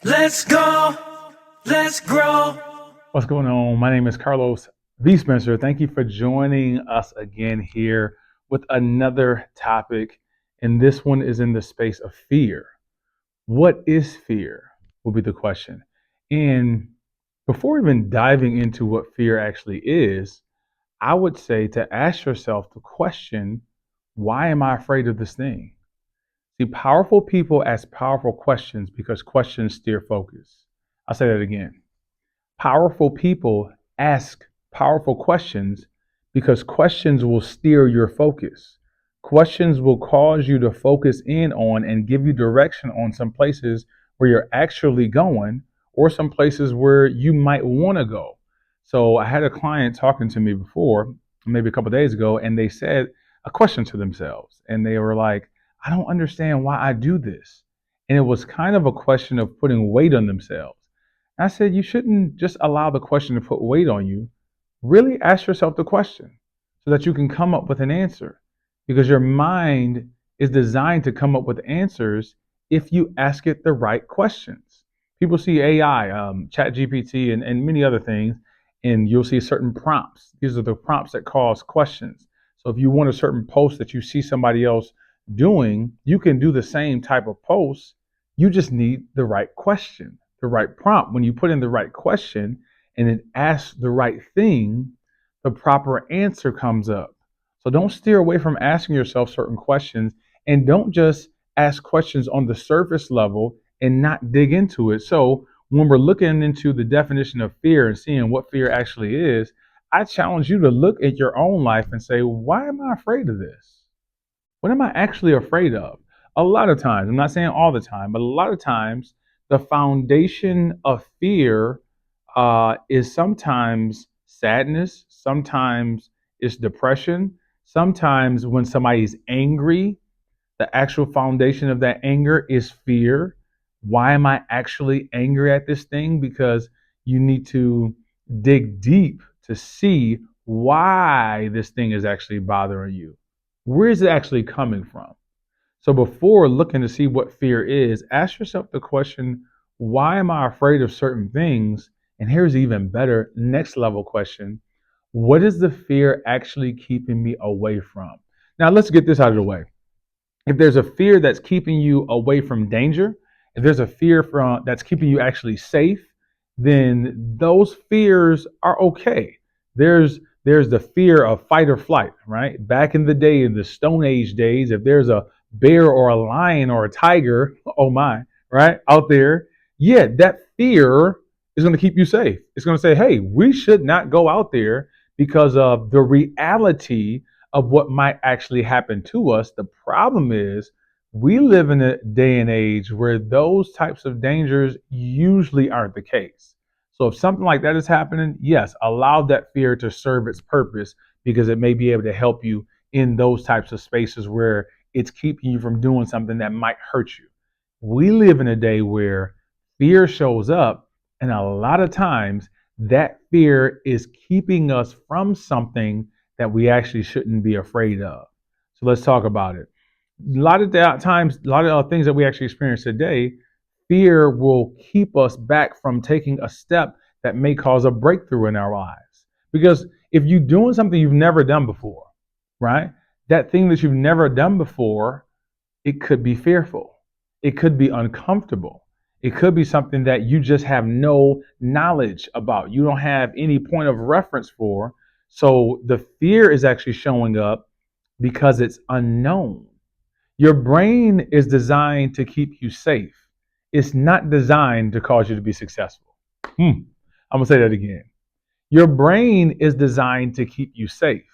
Let's go. Let's grow. What's going on? My name is Carlos V. Spencer. Thank you for joining us again here with another topic. And this one is in the space of fear. What is fear? Will be the question. And before even diving into what fear actually is, I would say to ask yourself the question, why am I afraid of this thing? See, powerful people ask powerful questions because questions steer focus. I'll say that again. Powerful people ask powerful questions because questions will steer your focus. Questions will cause you to focus in on and give you direction on some places where you're actually going or some places where you might want to go. So I had a client talking to me before, maybe a couple of days ago, and they said a question to themselves. And they were like, I don't understand why I do this. And it was kind of a question of putting weight on themselves. I said, you shouldn't just allow the question to put weight on you. Really ask yourself the question so that you can come up with an answer because your mind is designed to come up with answers if you ask it the right questions. People see AI, Chat GPT, and many other things, and you'll see certain prompts. These are the prompts that cause questions. So if you want a certain post that you see somebody else doing, you can do the same type of post. You just need the right question, the right prompt. When you put in the right question and it asks the right thing, the proper answer comes up. So don't steer away from asking yourself certain questions and don't just ask questions on the surface level and not dig into it. So when we're looking into the definition of fear and seeing what fear actually is, I challenge you to look at your own life and say, why am I afraid of this? What am I actually afraid of? A lot of times, I'm not saying all the time, but a lot of times, the foundation of fear is sometimes sadness, sometimes it's depression, sometimes when somebody's angry, the actual foundation of that anger is fear. Why am I actually angry at this thing? Because you need to dig deep to see why this thing is actually bothering you. Where is it actually coming from? So before looking to see what fear is, ask yourself the question, why am I afraid of certain things? And here's even better, next level question. What is the fear actually keeping me away from? Now let's get this out of the way. If there's a fear that's keeping you away from danger, if there's a fear from that's keeping you actually safe, then those fears are okay. There's the fear of fight or flight, right? Back in the day, in the Stone Age days, if there's a bear or a lion or a tiger, oh my, right, out there, yeah, that fear is going to keep you safe. It's going to say, hey, we should not go out there because of the reality of what might actually happen to us. The problem is we live in a day and age where those types of dangers usually aren't the case. So if something like that is happening, yes, allow that fear to serve its purpose because it may be able to help you in those types of spaces where it's keeping you from doing something that might hurt you. We live in a day where fear shows up, and a lot of times that fear is keeping us from something that we actually shouldn't be afraid of. So let's talk about it. A lot of times, a lot of things that we actually experience today, fear will keep us back from taking a step that may cause a breakthrough in our lives. Because if you're doing something you've never done before, right? That thing that you've never done before, it could be fearful. It could be uncomfortable. It could be something that you just have no knowledge about. You don't have any point of reference for. So the fear is actually showing up because it's unknown. Your brain is designed to keep you safe. It's not designed to cause you to be successful. I'm going to say that again. Your brain is designed to keep you safe.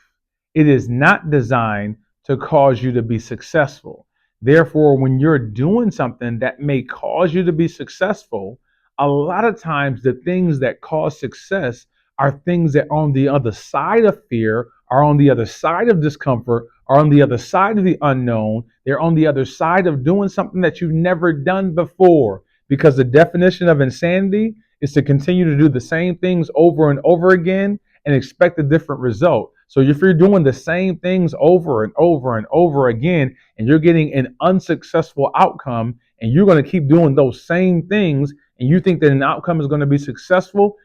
It is not designed to cause you to be successful. Therefore, when you're doing something that may cause you to be successful, a lot of times the things that cause success are things that are on the other side of fear, are on the other side of discomfort, are on the other side of the unknown. They're on the other side of doing something that you've never done before. Because the definition of insanity is to continue to do the same things over and over again and expect a different result. So if you're doing the same things over and over and over again and you're getting an unsuccessful outcome and you're going to keep doing those same things, and you think that an outcome is going to be successful,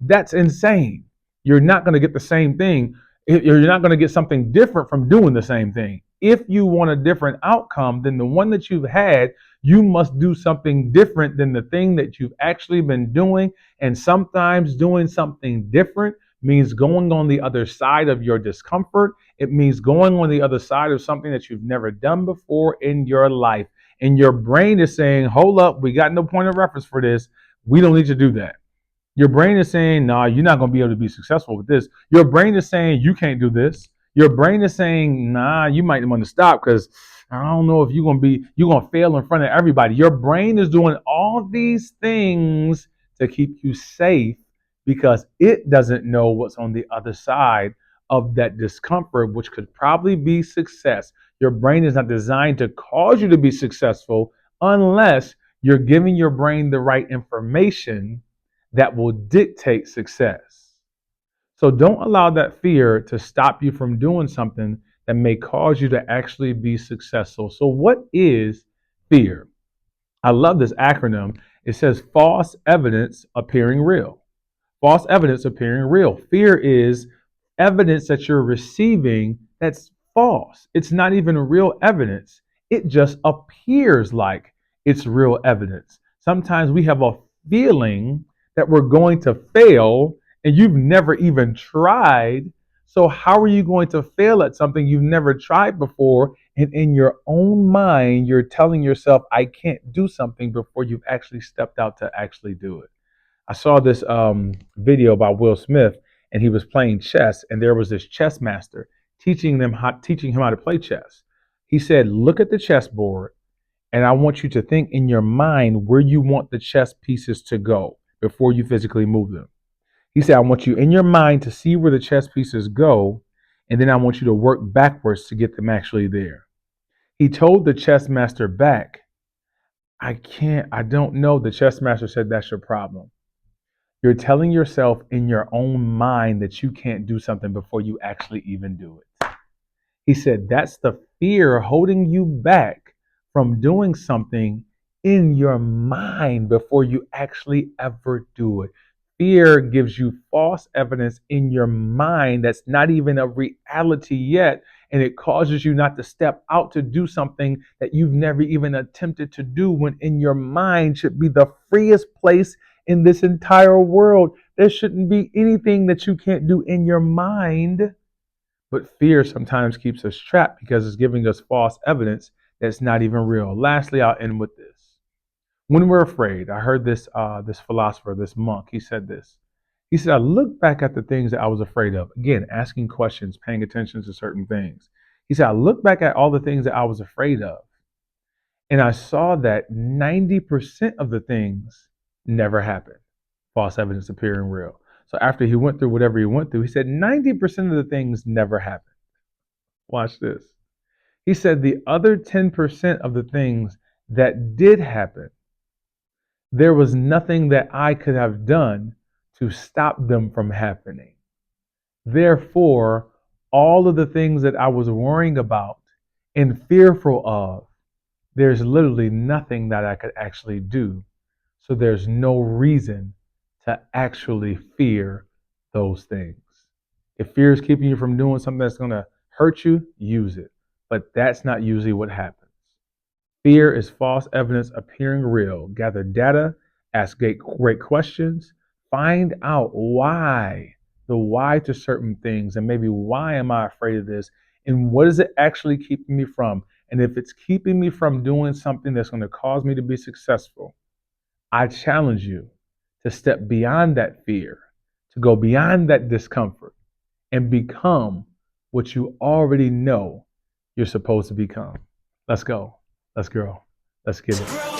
that's insane. You're not going to get the same thing. You're not going to get something different from doing the same thing. If you want a different outcome than the one that you've had, you must do something different than the thing that you've actually been doing. And sometimes doing something different means going on the other side of your discomfort. It means going on the other side of something that you've never done before in your life. And your brain is saying, hold up, we got no point of reference for this. We don't need to do that. Your brain is saying, nah, you're not going to be able to be successful with this. Your brain is saying, you can't do this. Your brain is saying, nah, you might want to stop because I don't know if you're going to fail in front of everybody. Your brain is doing all these things to keep you safe because it doesn't know what's on the other side of that discomfort, which could probably be success. Your brain is not designed to cause you to be successful unless you're giving your brain the right information that will dictate success. So don't allow that fear to stop you from doing something that may cause you to actually be successful. So, what is fear? I love this acronym. It says false evidence appearing real. False evidence appearing real. Fear is evidence that you're receiving that's false. It's not even real evidence. It just appears like it's real evidence. Sometimes we have a feeling that we're going to fail and you've never even tried. So, how are you going to fail at something you've never tried before? And in your own mind, you're telling yourself, I can't do something before you've actually stepped out to actually do it. I saw this video by Will Smith, and he was playing chess, and there was this chess master teaching him how to play chess. He said, "Look at the chessboard, and I want you to think in your mind where you want the chess pieces to go before you physically move them." He said, "I want you in your mind to see where the chess pieces go, and then I want you to work backwards to get them actually there." He told the chess master back, I don't know." The chess master said, "That's your problem. You're telling yourself in your own mind that you can't do something before you actually even do it." He said, "That's the fear holding you back from doing something in your mind before you actually ever do it." Fear gives you false evidence in your mind that's not even a reality yet. And it causes you not to step out to do something that you've never even attempted to do, when in your mind should be the freest place in this entire world. There shouldn't be anything that you can't do in your mind. But fear sometimes keeps us trapped because it's giving us false evidence that's not even real. Lastly, I'll end with this. When we're afraid, I heard this philosopher, this monk, he said this. He said, "I look back at the things that I was afraid of." Again, asking questions, paying attention to certain things. He said, "I look back at all the things that I was afraid of, and I saw that 90% of the things never happened." False evidence appearing real. So after he went through whatever he went through, he said 90% of the things never happened. Watch this. He said the other 10% of the things that did happen, there was nothing that I could have done to stop them from happening. Therefore, all of the things that I was worrying about and fearful of, there's literally nothing that I could actually do. So there's no reason to actually fear those things. If fear is keeping you from doing something that's going to hurt you, use it. But that's not usually what happens. Fear is false evidence appearing real. Gather data, ask great questions, find out why, the why to certain things, and maybe why am I afraid of this, and what is it actually keeping me from? And if it's keeping me from doing something that's going to cause me to be successful, I challenge you to step beyond that fear, to go beyond that discomfort, and become what you already know you're supposed to become. Let's go. Let's grow. Let's get it.